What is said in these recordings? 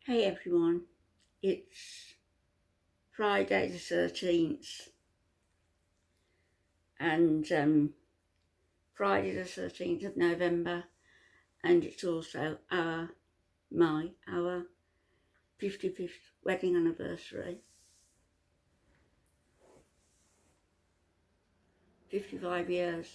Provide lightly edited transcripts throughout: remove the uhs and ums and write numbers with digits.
Hey everyone, it's Friday the 13th and Friday the 13th of November, and it's also our 55th wedding anniversary. 55 years.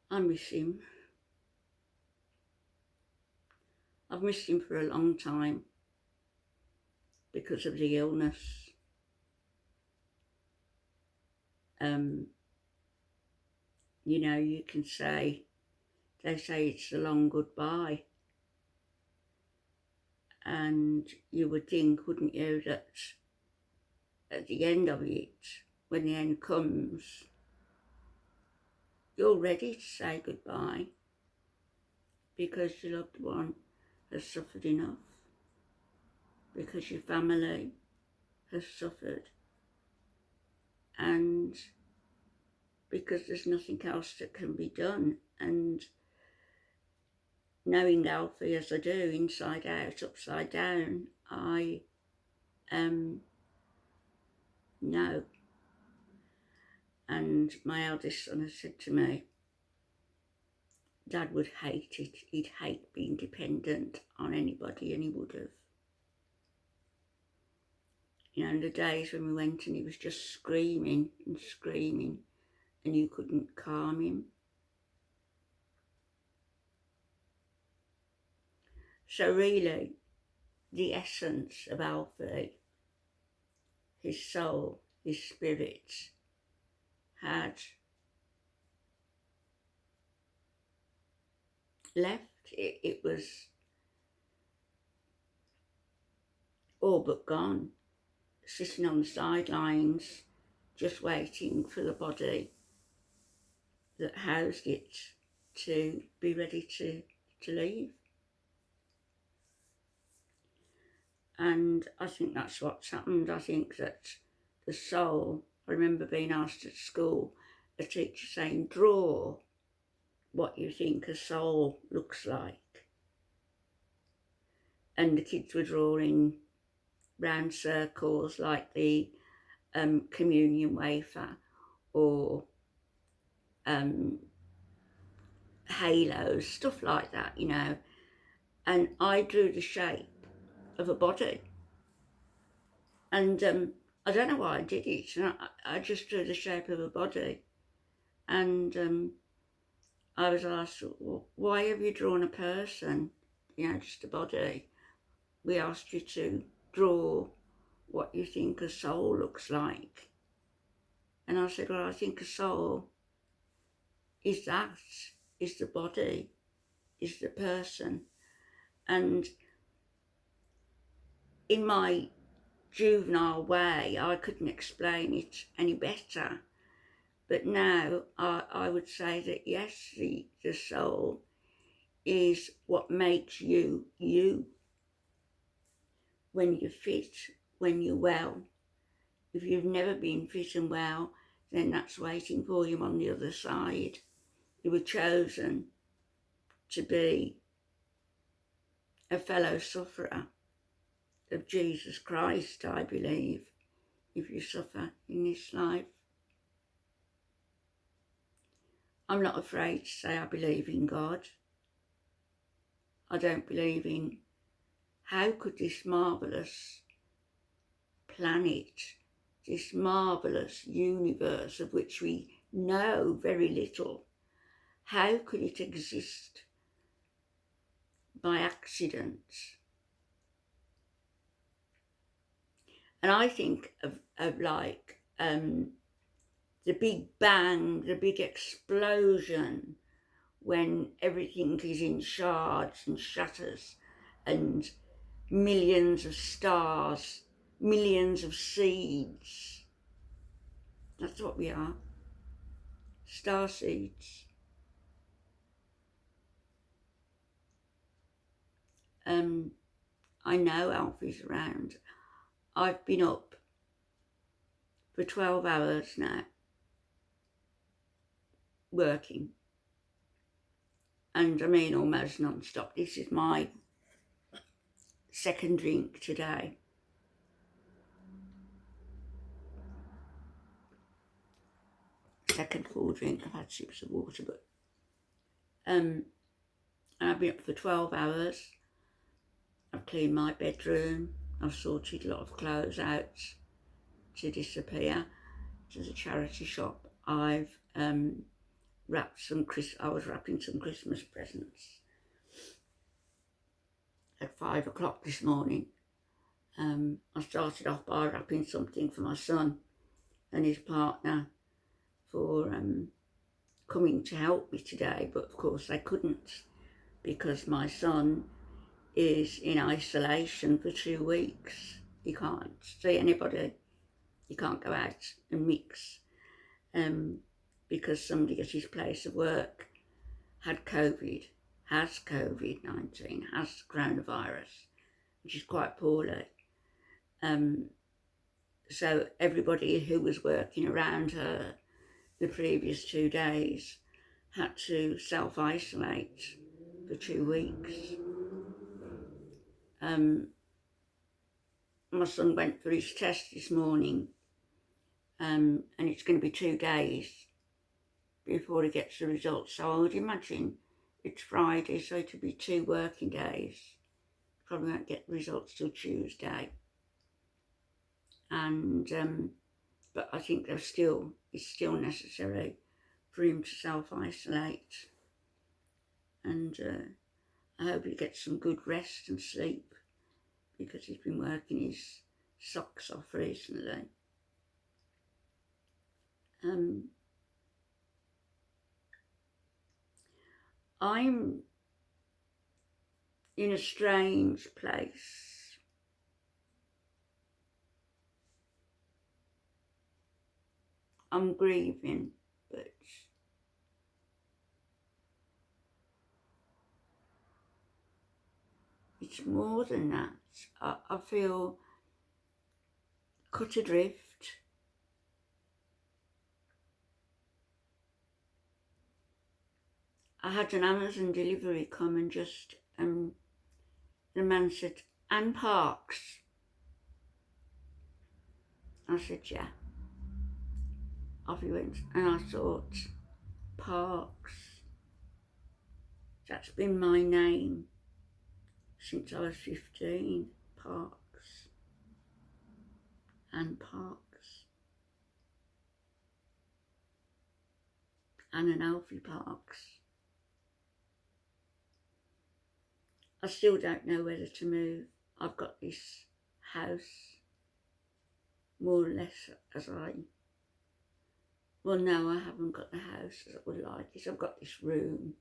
I miss him. I've missed him for a long time because of the illness. You know, they say it's a long goodbye, and you would think, wouldn't you, that at the end of it, when the end comes, you're ready to say goodbye because your loved one has suffered enough, because your family has suffered, and because there's nothing else that can be done. And knowing Alfie as I do, inside out, upside down, I know. And my eldest son has said to me, Dad would hate it. He'd hate being dependent on anybody, and he would have. You know, in the days when we went and he was just screaming and screaming and you couldn't calm him. So really, the essence of Alfie, his soul, his spirit, had left. It was all but gone, sitting on the sidelines, just waiting for the body that housed it to be ready to leave. And I think that's what's happened. I think that the soul, I remember being asked at school, a teacher saying, draw what you think a soul looks like. And the kids were drawing round circles like the communion wafer or halos, stuff like that, you know. And I drew the shape of a body. And I don't know why I did it. I just drew the shape of a body. And I was asked, well, why have you drawn a person? You know, just a body. We asked you to draw what you think a soul looks like. And I said, well, I think a soul is the body, is the person. And in my juvenile way, I couldn't explain it any better. But now I would say that yes, the soul is what makes you, you. When you're fit, when you're well. If you've never been fit and well, then that's waiting for you on the other side. You were chosen to be a fellow sufferer of Jesus Christ, I believe, if you suffer in this life. I'm not afraid to say I believe in God. I don't believe in how could this marvellous planet, this marvellous universe of which we know very little, how could it exist by accident? And I think of like the big bang, the big explosion, when everything is in shards and shatters, and millions of stars, millions of seeds. That's what we are, star seeds. I know Alfie's around. I've been up for 12 hours now, working. And I mean almost non-stop. This is my second drink today. Second full drink. I've had sips of water, but and I've been up for 12 hours. I've cleaned my bedroom. I've sorted a lot of clothes out to disappear to the charity shop. I've wrapped some I was wrapping some Christmas presents at 5 o'clock this morning. I started off by wrapping something for my son and his partner for coming to help me today, but of course they couldn't because my son is in isolation for 2 weeks. He can't see anybody. He can't go out and mix because somebody at his place of work had COVID, has COVID-19, has coronavirus, which is quite poorly. So everybody who was working around her the previous 2 days had to self-isolate for 2 weeks. My son went for his test this morning, and it's going to be 2 days before he gets the results. So I would imagine it's Friday, so it'll be 2 working days. Probably won't get the results till Tuesday. And but I think it's still necessary for him to self-isolate. And I hope he gets some good rest and sleep because he's been working his socks off recently. I'm in a strange place. I'm grieving, but it's more than that. I feel cut adrift. I had an Amazon delivery come and just, the man said, "Anne Parks?" I said, "Yeah." Off he went, and I thought, Parks, that's been my name since I was 15, Parks, Anne Parks, Anne and Alfie Parks. I still don't know whether to move. I've got this house, more or less as well, no, I haven't got the house as I would like it. I've got this room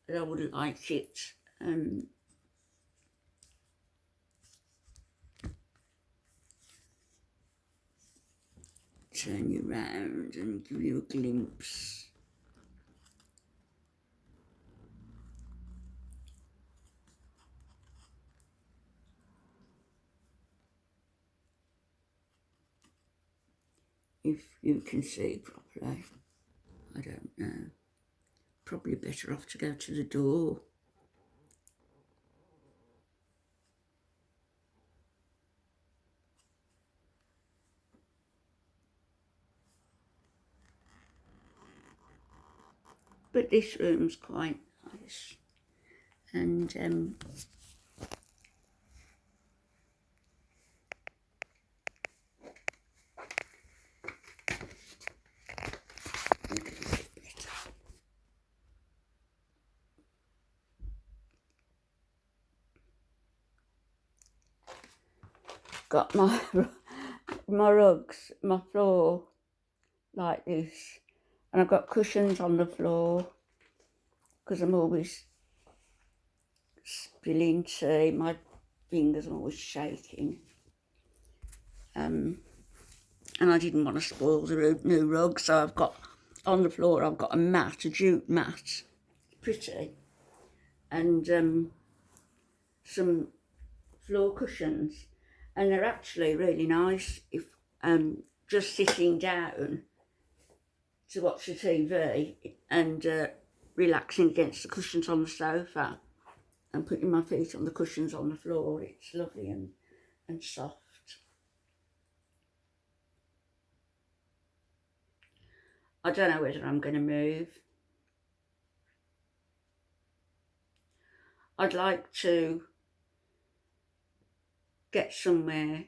as I would like it. Turn you round and give you a glimpse. If you can see properly, I don't know. Probably better off to go to the door. But this room's quite nice. And got my rugs, my floor like this, and I've got cushions on the floor because I'm always spilling tea. My fingers are always shaking, and I didn't want to spoil the new rug, so I've got on the floor. I've got a mat, a jute mat, pretty, and some floor cushions, and they're actually really nice if just sitting down to watch the TV and relaxing against the cushions on the sofa and putting my feet on the cushions on the floor. It's lovely and soft. I don't know whether I'm going to move. I'd like to get somewhere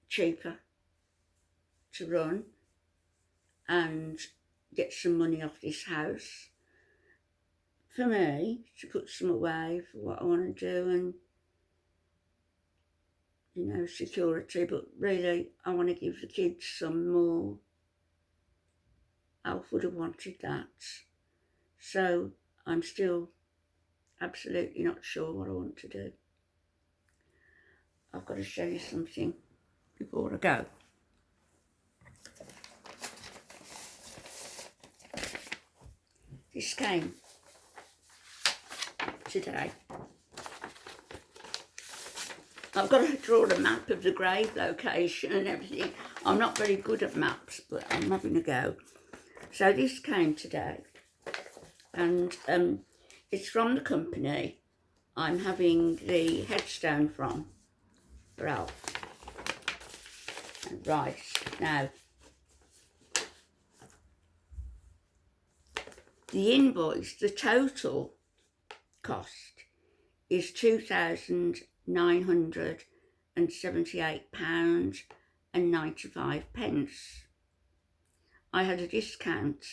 cheaper to run and get some money off this house for me, to put some away for what I want to do, and you know, security. But really I want to give the kids some more. Alf would have wanted that. So I'm still absolutely not sure what I want to do. I've got to show you something before I go. This came today. I've got to draw a map of the grave location and everything. I'm not very good at maps, but I'm having a go. So this came today, and it's from the company I'm having the headstone from, for Alf. Right, now, the invoice, the total cost is £2,978.95. I had a discount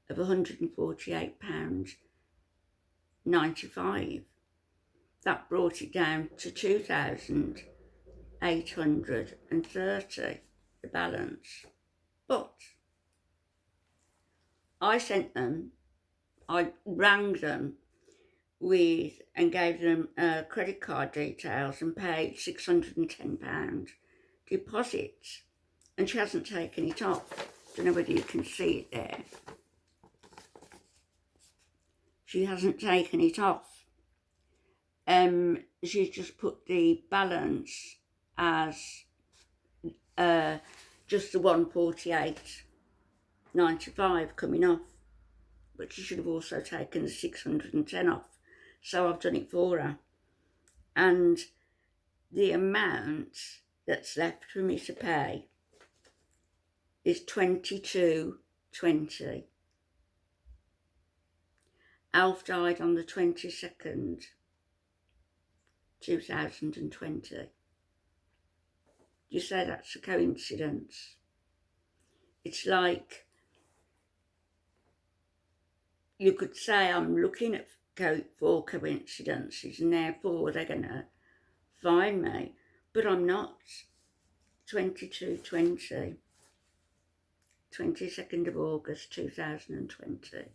of £148.95. That brought it down to 2,830, the balance. But I rang them and gave them credit card details and paid £610 deposit, and she hasn't taken it off. Don't know whether you can see it there. She hasn't taken it off. She's just put the balance as just the 148.95 coming off, but she should have also taken the 610 off. So I've done it for her, and the amount that's left for me to pay is £22.20. Alf died on the 22nd, 2020. You say that's a coincidence? It's like you could say I'm looking at for coincidences and therefore they're going to find me, but I'm not. 22.20, 22nd of August 2020.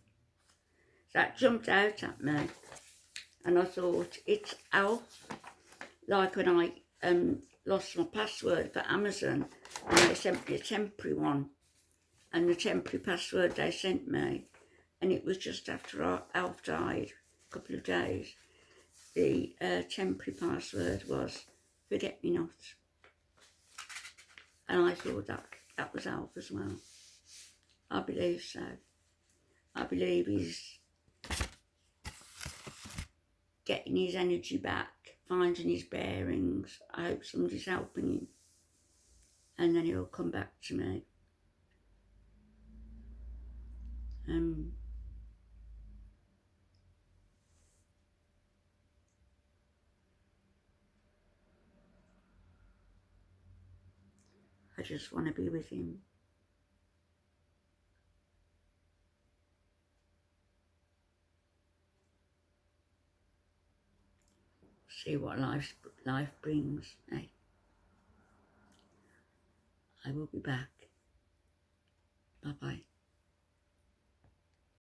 That jumped out at me, and I thought, it's Alf. Like when I lost my password for Amazon and they sent me a temporary one, and the temporary password they sent me, and it was just after Alf died, a couple of days, the temporary password was forget me not. And I thought that was Alf as well. I believe so. I believe he's getting his energy back, finding his bearings. I hope somebody's helping him, and then he'll come back to me. I just want to be with him. See what life brings. Hey, I will be back. Bye-bye.